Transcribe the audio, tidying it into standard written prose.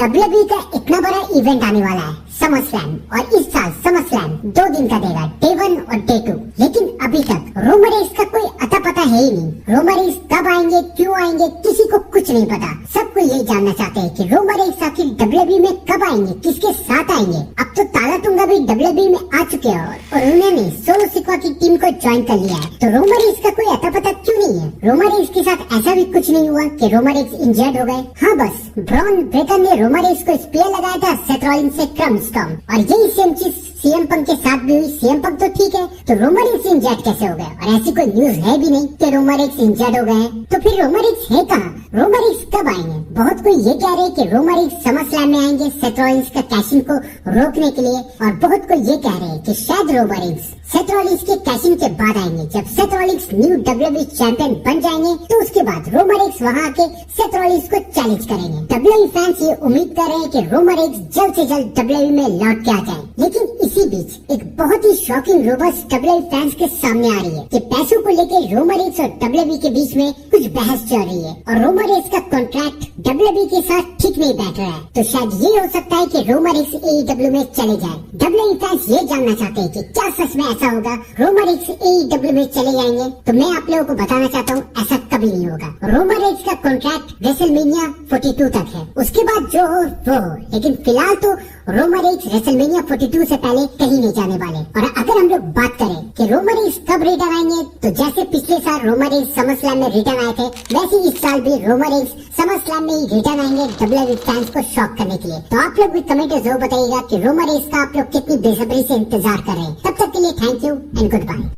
WWE का इतना बड़ा इवेंट आने वाला है समर स्लैम, और इस साल समर स्लैम 2 दिन का देगा, डे 1 और डे 2। लेकिन अभी तक रोमन रेंस का कोई अता पता है ही नहीं। रोमन रेंस कब आएंगे, क्यों आएंगे, किसी को कुछ नहीं पता। सबको यही जानना चाहते हैं कि रोमन रेंस आखिर WWE में कब आएंगे, किसके साथ आएंगे। अब तो ताला तुंगा भी WWE में आ चुके हैं और उन्होंने सोलो सिक्वा की टीम को ज्वाइन कर लिया है। तो रोमन रेंस का कोई अता पता क्यों नहीं है। रोमन रेंस के साथ ऐसा भी कुछ नहीं हुआ कि रोमन रेंस इंजर्ड हो गए। हाँ, बस ब्रॉन ब्रेकर ने रोमन रेंस को स्पेयर लगाया था सेथ रॉलिंस से क्रम स्टॉर्म, और यही सेम चीज सीएम पंक के साथ भी हुई। सीएम पंक तो ठीक है, तो रोमन रेंस इंजर्ड कैसे हो गए? और ऐसी कोई न्यूज है भी नहीं कि रोमन रेंस इंजर्ड हो गए हैं। तो फिर रोमन रेंस है कहाँ? रोमन रेंस कब आएंगे? बहुत कोई ये कह रहे हैं कि रोमन रेंस समर स्लैम में आएंगे सेथ रॉलिंस का कैशिंग को रोकने के लिए, और बहुत कोई ये कह रहे हैं कि शायद रोमन रेंस सेथ रॉलिंस के कैशिंग के बाद आएंगे। जब Seth Rollins new WWE champion बन जाएंगे तो उसके बाद रोमन रेंस वहाँ आके सेथ रॉलिंस को चैलेंज करेंगे। WWE फैंस ये उम्मीद कर रहे हैं कि रोमन रेंस जल्द से जल्द WWE में लौट के आ जाए। लेकिन इसी बीच एक बहुत ही शॉकिंग रोबस WWE फैंस के सामने आ रही है कि पैसों को लेकर रोमन रेंस और WWE के बीच में कुछ बहस चल रही है, और रोमन रेंस का कॉन्ट्रैक्ट WWE के साथ ठीक नहीं बैठ रहा है। तो शायद ये हो सकता है कि रोमन रेंस AEW में चले जाए। WWE फैंस ये जानना चाहते हैं कि क्या सच में ऐसा होगा, रोमन रेंस AEW में चले जाएंगे? तो मैं आप लोगों को बताना चाहता हूँ, ऐसा कभी नहीं होगा। रोमन रेंस का कॉन्ट्रैक्ट रेसलमेनिया 42 तक है, उसके बाद जो हो वो हो। लेकिन फिलहाल तो रोमन रेंस रेसलमेनिया 42 से पहले कहीं नहीं जाने वाले। और अगर हम लोग बात करें कि रोमन रेंस कब रिटर्न आएंगे, तो जैसे पिछले साल रोमन रेंस समर स्लैम में रिटर्न आए थे, वैसे इस साल भी रोमन रेंस समर स्लैम में ही रिटर्न आएंगे WWE फैंस को शॉक करने के लिए। तो आप लोग भी कमेंट में जरूर बताइएगा कि रोमन रेंस का आप लोग कितनी बेसब्री से इंतजार कर रहे हैं। तब तक के लिए thank you and good bye.